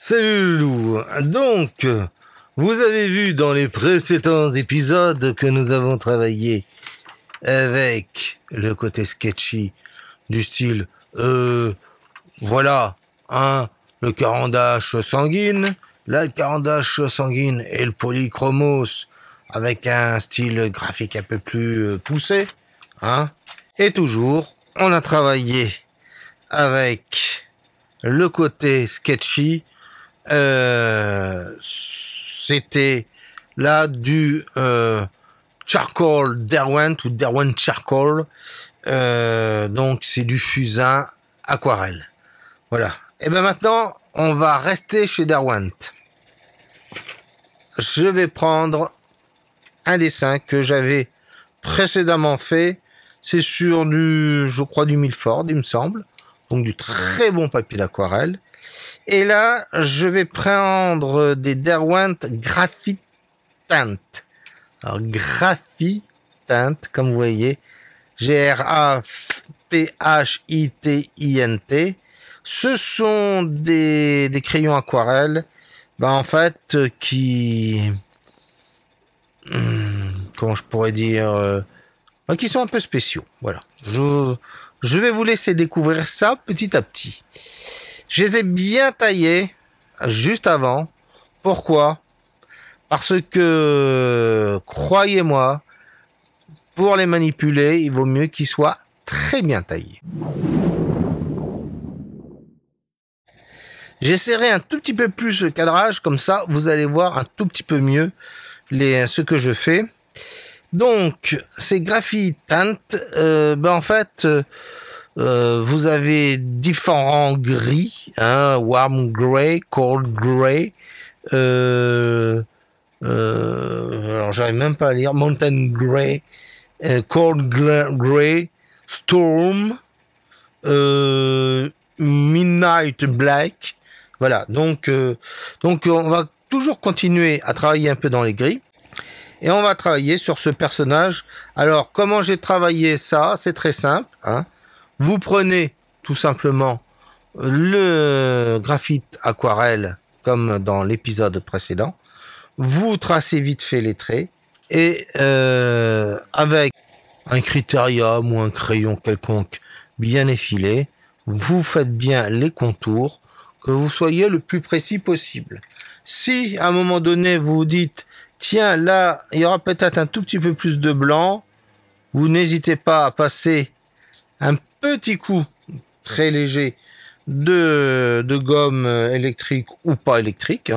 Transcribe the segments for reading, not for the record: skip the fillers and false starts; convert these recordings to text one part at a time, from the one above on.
Salut Loulou. Donc, vous avez vu dans les précédents épisodes que nous avons travaillé avec le côté sketchy du style, voilà, le carandache sanguine, là le carandache sanguine et le polychromos avec un style graphique un peu plus poussé, Et toujours, on a travaillé avec le côté sketchy. C'était là du charcoal Derwent ou Derwent charcoal. Donc c'est du fusain aquarelle. Voilà. Et bien maintenant, on va rester chez Derwent. Je vais prendre un dessin que j'avais précédemment fait. C'est sur je crois du Milford, il me semble. Donc du très bon papier d'aquarelle. Et là, je vais prendre des Derwent Graphite Tint. Alors, Graphite Tint, comme vous voyez, Graphitint. Ce sont des crayons aquarelles, en fait, qui... comment je pourrais dire... qui sont un peu spéciaux, voilà. Je vais vous laisser découvrir ça petit à petit. Je les ai bien taillés juste avant. Pourquoi ? Parce que, croyez-moi, pour les manipuler, il vaut mieux qu'ils soient très bien taillés. J'ai serré un tout petit peu plus le cadrage, comme ça, vous allez voir un tout petit peu mieux ce que je fais. Donc, ces Graphite Tint, en fait... vous avez différents gris, warm grey, cold grey, alors j'arrive même pas à lire, mountain grey, cold grey, storm, midnight black. Voilà, donc on va toujours continuer à travailler un peu dans les gris. Et on va travailler sur ce personnage. Alors, comment j'ai travaillé ça ? C'est très simple, Vous prenez tout simplement le graphite aquarelle comme dans l'épisode précédent. Vous tracez vite fait les traits et avec un critérium ou un crayon quelconque bien effilé, vous faites bien les contours, que vous soyez le plus précis possible. Si à un moment donné vous vous dites tiens là il y aura peut-être un tout petit peu plus de blanc, vous n'hésitez pas à passer un petit coup très léger de gomme électrique ou pas électrique.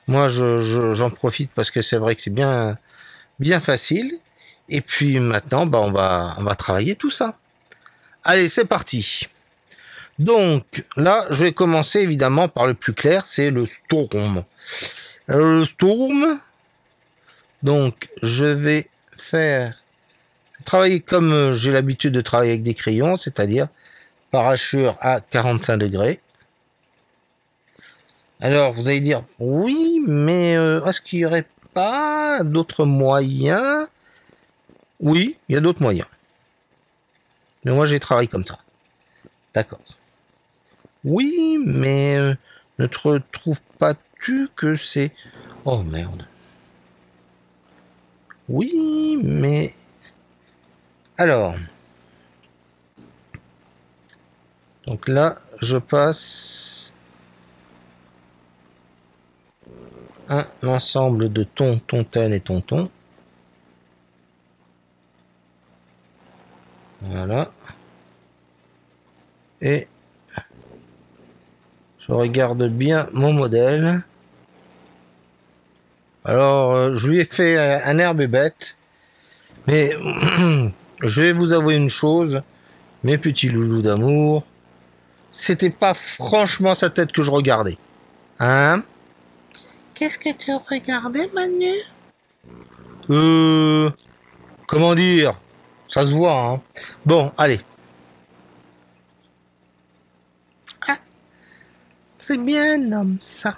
Moi, j'en profite parce que c'est vrai que c'est bien facile. Et puis maintenant, on va travailler tout ça. Allez, c'est parti. Donc là, je vais commencer évidemment par le plus clair, c'est le Storm. Le Storm. Donc, je vais travailler comme j'ai l'habitude de travailler avec des crayons, c'est-à-dire parachure à 45 degrés. Alors, vous allez dire, oui, mais est-ce qu'il n'y aurait pas d'autres moyens ? Oui, il y a d'autres moyens. Mais moi, j'ai travaillé comme ça. D'accord. Oui, mais ne te trouves pas-tu que c'est... Oh, merde. Oui, mais... Alors... Donc là, je passe... un ensemble de tons, tontaine et tonton. Voilà. Et je regarde bien mon modèle. Alors, je lui ai fait un air bébête. Mais je vais vous avouer une chose, mes petits loulous d'amour. C'était pas franchement sa tête que je regardais. Qu'est-ce que tu regardais, Manu ? Comment dire ? Ça se voit, Bon, allez. Ah, c'est bien un homme, ça.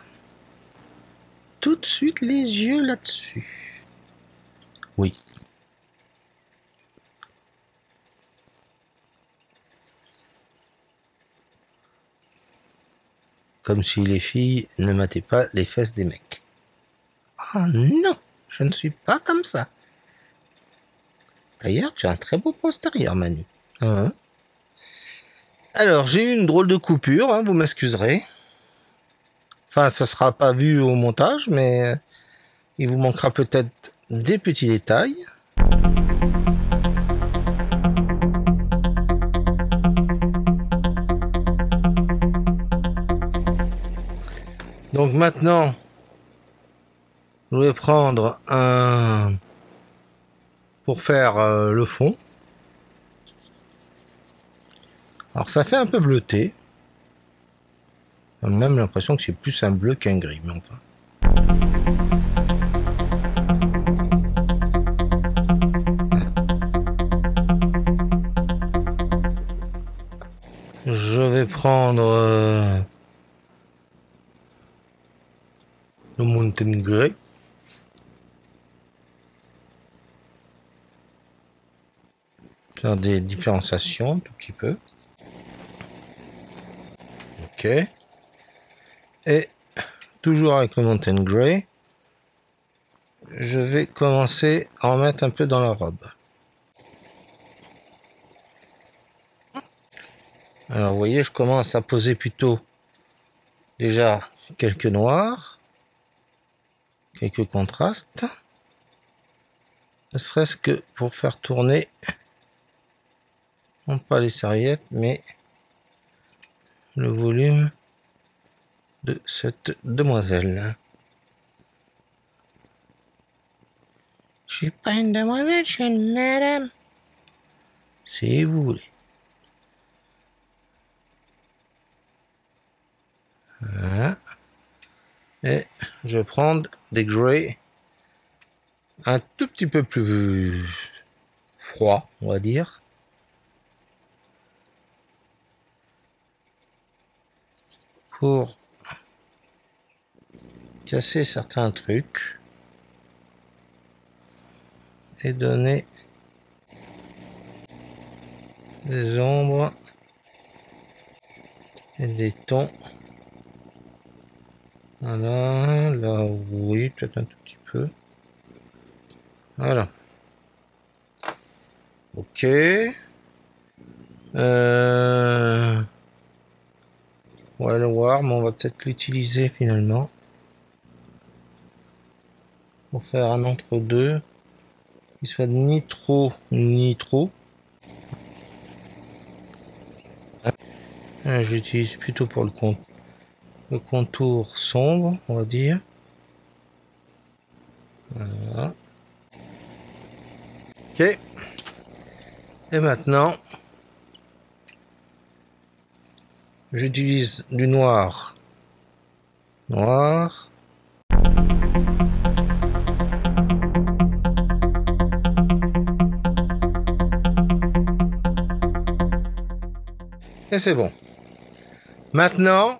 Tout de suite les yeux là-dessus. Oui. Comme si les filles ne mataient pas les fesses des mecs. Oh non, je ne suis pas comme ça. D'ailleurs, tu as un très beau postérieur, Manu. Hein? Alors, j'ai eu une drôle de coupure, hein, vous m'excuserez. Enfin, ce sera pas vu au montage, mais il vous manquera peut-être des petits détails. Donc maintenant, je vais prendre un pour faire le fond. Alors ça fait un peu bleuté. J'ai même l'impression que c'est plus un bleu qu'un gris, mais enfin. Je vais prendre le Mountain Grey. Faire des différenciations un tout petit peu. Ok. Et toujours avec le Mountain Grey, je vais commencer à en mettre un peu dans la robe. Alors vous voyez, je commence à poser plutôt déjà quelques noirs, quelques contrastes, ne serait-ce que pour faire tourner, non pas les serviettes, mais le volume de cette demoiselle. Je suis pas une demoiselle, je suis une madame. Si vous voulez. Voilà. Et je vais prendre des grays un tout petit peu plus froid, on va dire. Pour casser certains trucs et donner des ombres et des tons. Voilà, là oui, peut-être un tout petit peu. Voilà. Ok. On va le voir, mais on va peut-être l'utiliser finalement. Pour faire un entre-deux. Qui soit ni trop, ni trop. J'utilise plutôt pour le contour sombre, on va dire. Voilà. Ok. Et maintenant, j'utilise du noir. Noir. Et c'est bon. Maintenant,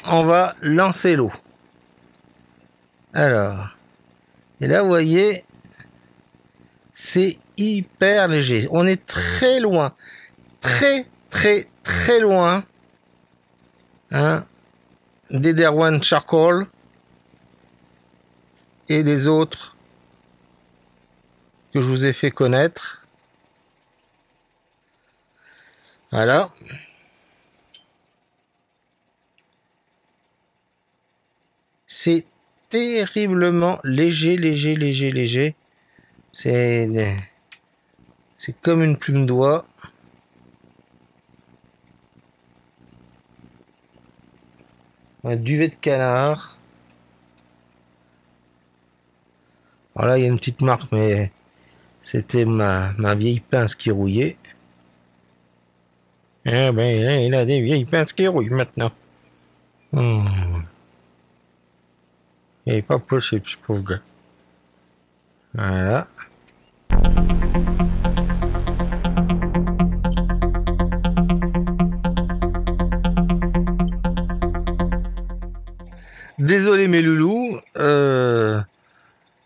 on va lancer l'eau. Alors, et là, vous voyez, c'est hyper léger. On est très loin, très loin, hein, des Derwent Charcoal et des autres que je vous ai fait connaître. Voilà. C'est terriblement léger. C'est comme une plume d'oie. Un duvet de canard. Alors là, il y a une petite marque, mais c'était ma vieille pince qui rouillait. Ah ben, là, il a des vieilles pinces qui rouillent maintenant. Il n'est pas possible, ce pauvre gars. Voilà. Désolé mes loulous,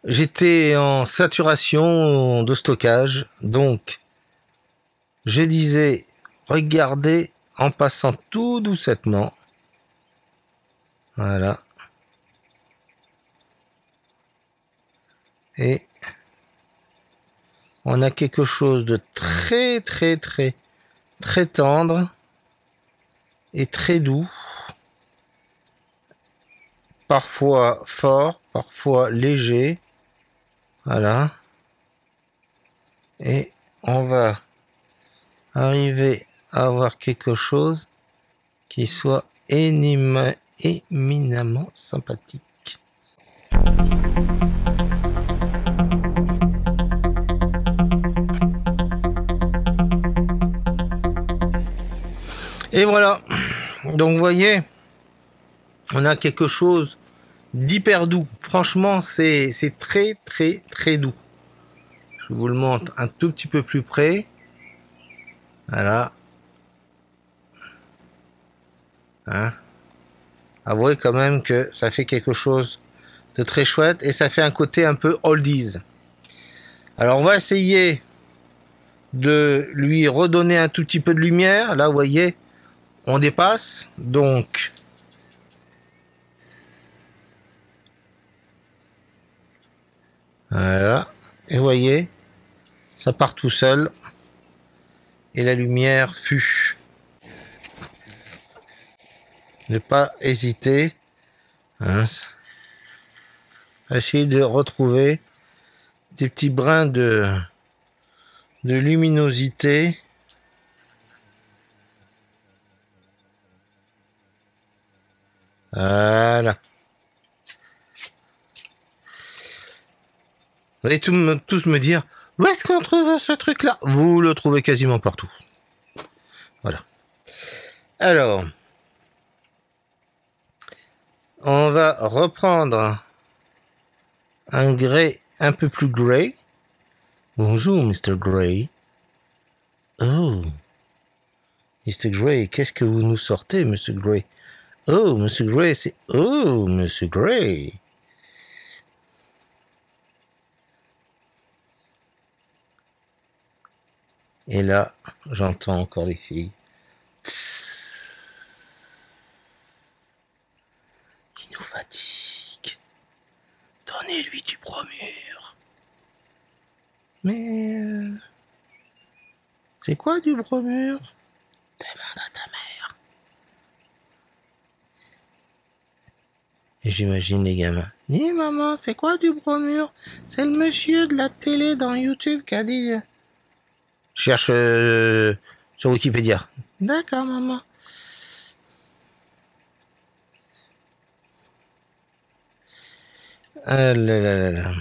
j'étais en saturation de stockage, donc je disais regardez en passant tout doucettement Voilà. Et on a quelque chose de très tendre et très doux. Parfois fort, parfois léger. Voilà. Et on va arriver à avoir quelque chose qui soit éminemment sympathique. Et voilà. Donc vous voyez, on a quelque chose d'hyper doux. Franchement, c'est très doux. Je vous le montre un tout petit peu plus près. Voilà. Hein. Avouez quand même que ça fait quelque chose de très chouette et ça fait un côté un peu oldies. Alors on va essayer de lui redonner un tout petit peu de lumière. Là, vous voyez, on dépasse. Donc, voilà. Et vous voyez, ça part tout seul. Et la lumière fut. Ne pas hésiter. Hein, essayer de retrouver des petits brins de luminosité. Voilà. Vous allez tous me dire, où est-ce qu'on trouve ce truc-là? Vous le trouvez quasiment partout. Voilà. Alors, on va reprendre un grey un peu plus grey. Bonjour, Mr. Grey. Oh, Mr. Grey, qu'est-ce que vous nous sortez, Mr. Grey? Oh, Mr. Grey, c'est... Oh, Mr. Grey. Et là, j'entends encore les filles. Il nous fatigue. Donnez-lui du bromure. Mais... c'est quoi du bromure? Demande à ta mère. Et j'imagine les gamins. Dis maman, c'est quoi du bromure? C'est le monsieur de la télé dans YouTube qui a dit... Cherche sur Wikipédia. D'accord, maman. Ah là là là là.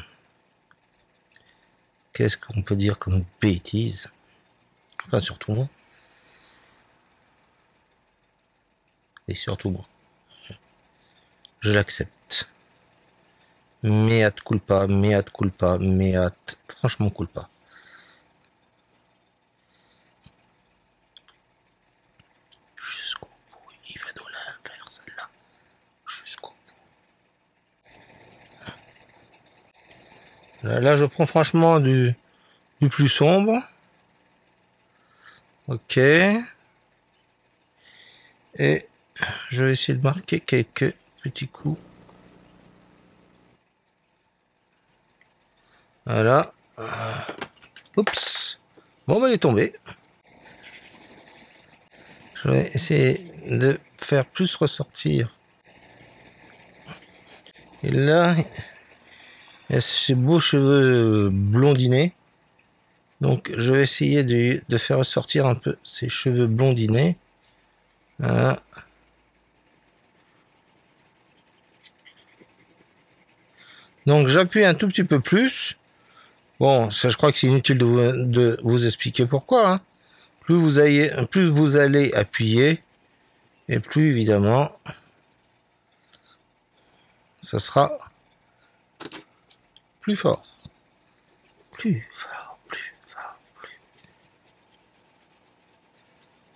Qu'est-ce qu'on peut dire comme bêtise? Enfin, surtout moi. Et surtout moi. Je l'accepte. Mea culpa, mea culpa, mea... franchement culpa. Jusqu'au bout. Il va nous la faire, celle-là. Jusqu'au bout. Là, je prends franchement du plus sombre. Ok. Et je vais essayer de marquer quelques petits coups. Voilà. Oups. Bon, bah, il est tombé. Je vais essayer de faire plus ressortir. Et là, il y a ces beaux cheveux blondinés. Donc, je vais essayer de faire ressortir un peu ces cheveux blondinés. Voilà. Donc, j'appuie un tout petit peu plus. Bon, ça, je crois que c'est inutile de vous expliquer pourquoi. Hein. Plus vous allez appuyer, et plus évidemment, ça sera plus fort. Plus fort, plus fort, plus.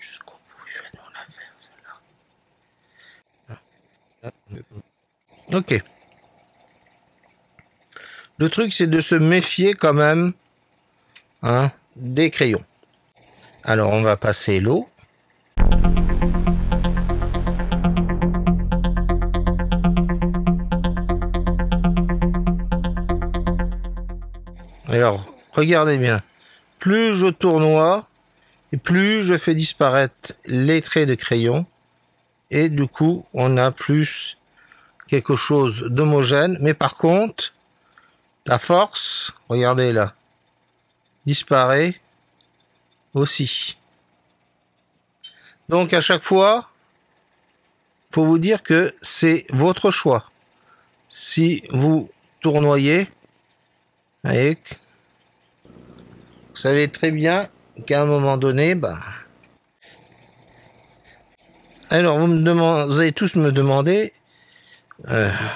Jusqu'au bout, je vais nous la faire, celle-là. Ok. Le truc, c'est de se méfier quand même, hein, des crayons. Alors, on va passer l'eau. Alors, regardez bien. Plus je tournoie, et plus je fais disparaître les traits de crayon. Et du coup, on a plus quelque chose d'homogène. Mais par contre, la force, regardez là, disparaît aussi. Donc à chaque fois, faut vous dire que c'est votre choix. Si vous tournoyez, voyez, vous savez très bien qu'à un moment donné, alors vous allez tous me demander,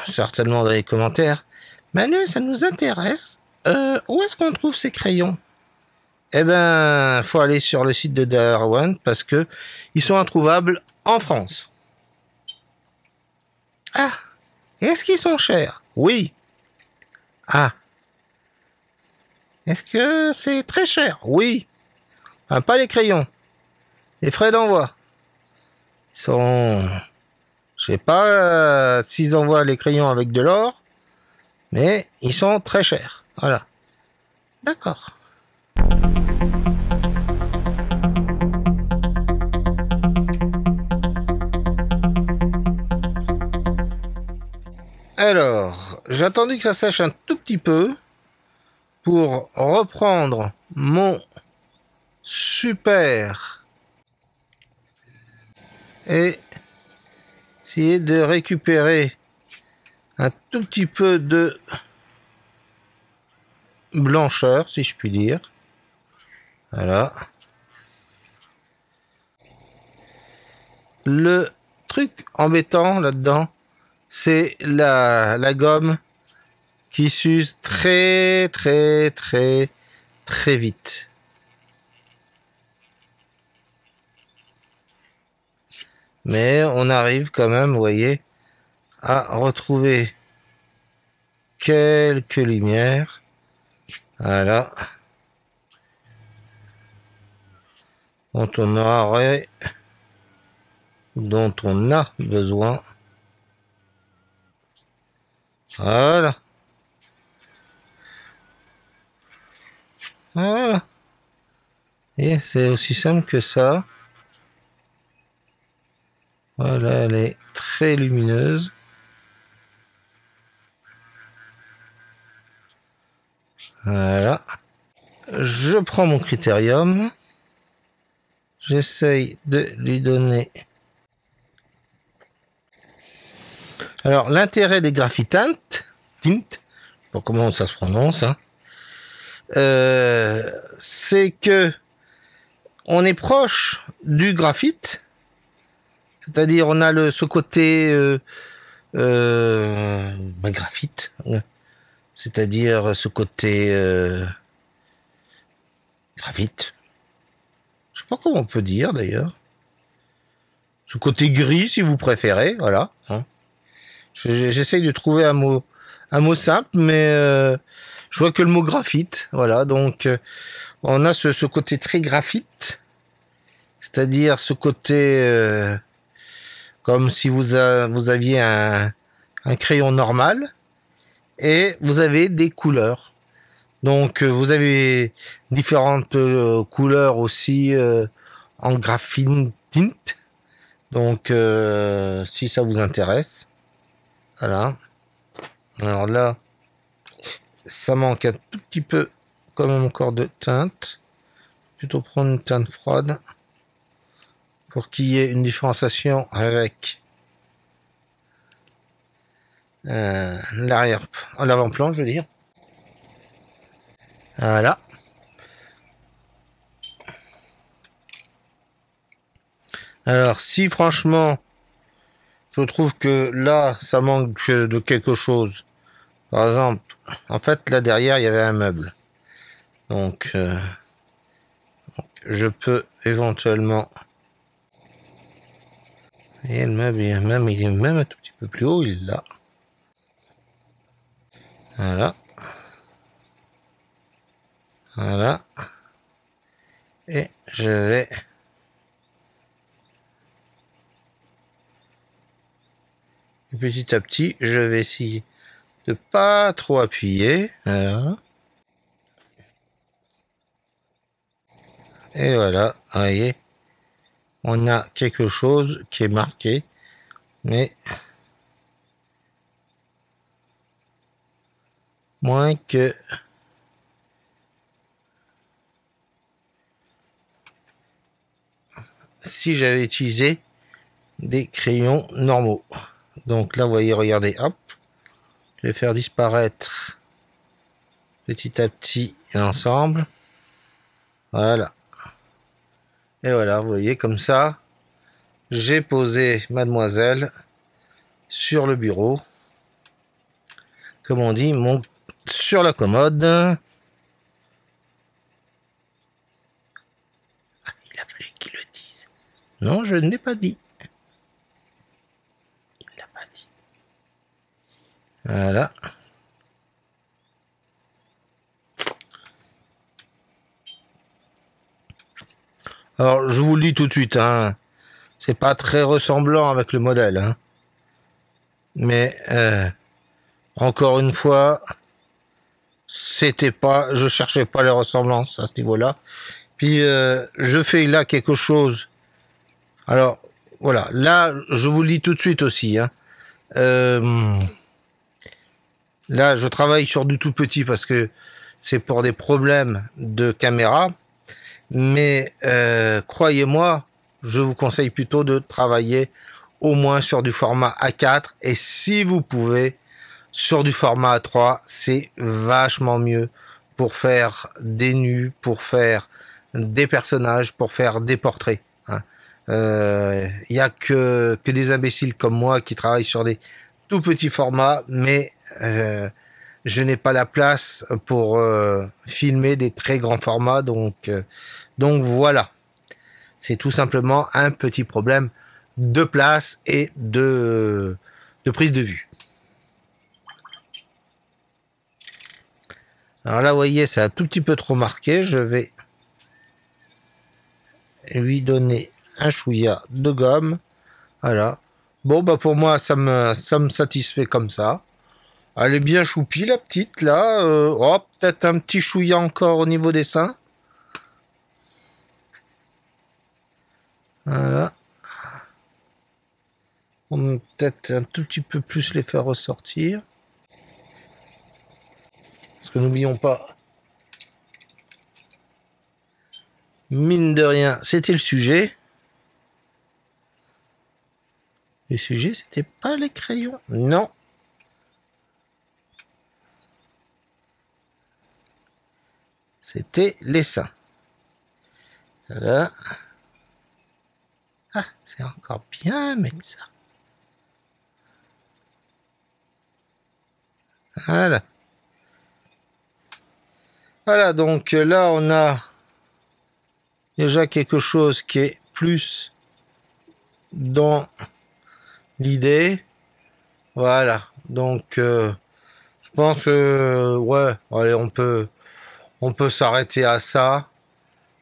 certainement dans les commentaires, Manu, ça nous intéresse. Où est-ce qu'on trouve ces crayons? Eh ben, faut aller sur le site de Darwin parce que ils sont introuvables en France. Ah, est-ce qu'ils sont chers? Oui. Ah. Est-ce que c'est très cher? Oui. Enfin, pas les crayons. Les frais d'envoi. Ils sont... Je sais pas s'ils envoient les crayons avec de l'or, mais ils sont très chers. Voilà. D'accord. Alors, j'ai attendu que ça sèche un tout petit peu pour reprendre mon super et essayer de récupérer un tout petit peu de blancheur, si je puis dire. Voilà. Le truc embêtant là-dedans, c'est la gomme qui s'use très vite. Mais on arrive quand même, vous voyez, à retrouver quelques lumières. Voilà. Dont on a besoin. Voilà. Voilà. Et c'est aussi simple que ça. Voilà, elle est très lumineuse. Voilà. Je prends mon critérium. J'essaye de lui donner... Alors, l'intérêt des graphitantes, tint, je sais pas comment ça se prononce, hein, c'est que on est proche du graphite, c'est-à-dire on a ce côté graphite, c'est-à-dire ce côté graphite. Je sais pas comment on peut dire d'ailleurs. Ce côté gris, si vous préférez, voilà. Hein. J'essaye de trouver un mot simple, mais je vois que le mot graphite, voilà. Donc on a ce côté très graphite, c'est-à-dire ce côté comme si vous aviez un crayon normal et vous avez des couleurs. Donc vous avez différentes couleurs aussi en graphine tint. Donc si ça vous intéresse, voilà. Alors là, ça manque un tout petit peu quand même encore de teinte. Plutôt prendre une teinte froide pour qu'il y ait une différenciation avec l'avant-plan, je veux dire. Voilà. Alors, si franchement, je trouve que là, ça manque de quelque chose. Par exemple, en fait, là derrière, il y avait un meuble. Donc je peux éventuellement... Et le meuble, il est même un tout petit peu plus haut, il est là. Voilà. Voilà. Et je vais... Et petit à petit, je vais essayer de pas trop appuyer. Voilà. Et voilà, vous voyez, on a quelque chose qui est marqué, mais moins que si j'avais utilisé des crayons normaux. Donc là, vous voyez, regardez, hop, je vais faire disparaître petit à petit l'ensemble. Voilà. Et voilà, vous voyez, comme ça, j'ai posé mademoiselle sur le bureau. Comme on dit, sur la commode. Ah, il a fallu qu'il le dise. Non, je ne l'ai pas dit. Il ne l'a pas dit. Voilà. Alors, je vous le dis tout de suite, hein, c'est pas très ressemblant avec le modèle, hein. Mais encore une fois, je cherchais pas les ressemblances à ce niveau-là. Puis je fais là quelque chose. Alors voilà, là je vous le dis tout de suite aussi, hein. Là je travaille sur du tout petit parce que c'est pour des problèmes de caméra. Mais croyez-moi, je vous conseille plutôt de travailler au moins sur du format A4 et si vous pouvez sur du format A3, c'est vachement mieux pour faire des nus, pour faire des personnages, pour faire des portraits. Hein. Y a que des imbéciles comme moi qui travaillent sur des tout petits formats, mais je n'ai pas la place pour filmer des très grands formats, donc voilà. C'est tout simplement un petit problème de place et de prise de vue. Alors là, vous voyez, c'est un tout petit peu trop marqué. Je vais lui donner un chouïa de gomme. Voilà. Bon, bah pour moi, ça me satisfait comme ça. Elle est bien choupie, la petite, là. Oh, peut-être un petit chouïa encore au niveau des seins. Voilà. On va peut-être un tout petit peu plus les faire ressortir. Parce que n'oublions pas, mine de rien, c'était le sujet. Le sujet, c'était pas les crayons. Non. C'était les seins. Voilà. Ah, c'est encore bien, mec, ça. Voilà. Voilà, donc là, on a déjà quelque chose qui est plus dans l'idée. Voilà. Donc, je pense que, ouais, allez, on peut s'arrêter à ça.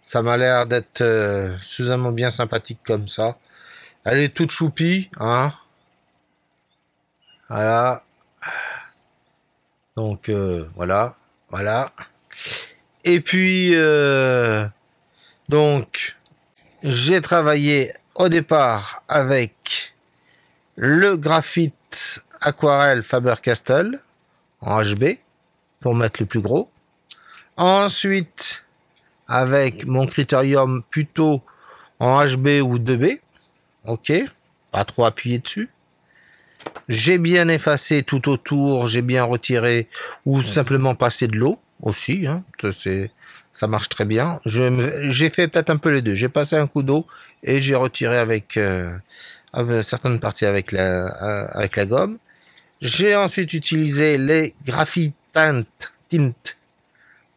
Ça m'a l'air d'être suffisamment bien sympathique comme ça. Elle est toute choupie, hein. Voilà. Donc, voilà. Voilà. Et puis, donc, j'ai travaillé au départ avec le graphite aquarelle Faber-Castell en HB pour mettre le plus gros. Ensuite, avec mon critérium plutôt en HB ou 2B. Ok, pas trop appuyé dessus. J'ai bien effacé tout autour, j'ai bien retiré ou simplement passé de l'eau aussi. Hein, ça marche très bien. J'ai fait peut-être un peu les deux. J'ai passé un coup d'eau et j'ai retiré avec certaines parties avec la gomme. J'ai ensuite utilisé les Graphite Tint,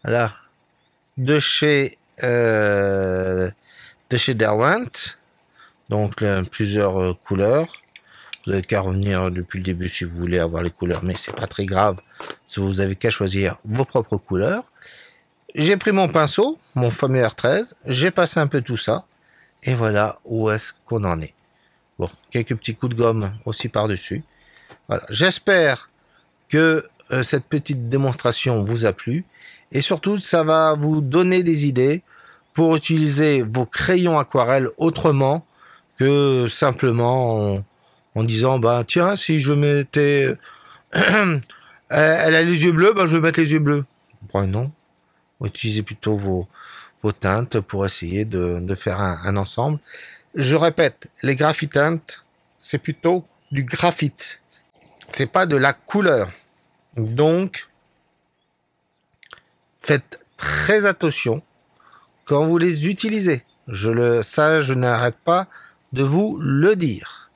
voilà, de chez Derwent, donc plusieurs couleurs. Vous avez qu'à revenir depuis le début si vous voulez avoir les couleurs, mais c'est pas très grave. Si vous avez qu'à choisir vos propres couleurs. J'ai pris mon pinceau, mon fameux R13, j'ai passé un peu tout ça, et voilà où est-ce qu'on en est. Bon, quelques petits coups de gomme aussi par-dessus. Voilà. J'espère que cette petite démonstration vous a plu, et surtout, ça va vous donner des idées pour utiliser vos crayons aquarelle autrement que simplement en disant, bah tiens, si je mettais... elle a les yeux bleus, bah je vais mettre les yeux bleus. Bon, non. Utilisez plutôt vos teintes pour essayer de faire un ensemble. Je répète, les graphitintes, c'est plutôt du graphite. C'est pas de la couleur. Donc, faites très attention quand vous les utilisez. Je n'arrête pas de vous le dire.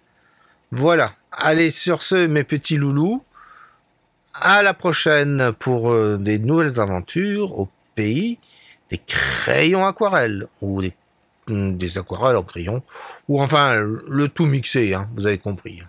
Voilà. Allez, sur ce, mes petits loulous, à la prochaine pour des nouvelles aventures au pays des crayons aquarelles ou des aquarelles en crayon ou enfin le tout mixé, hein, vous avez compris.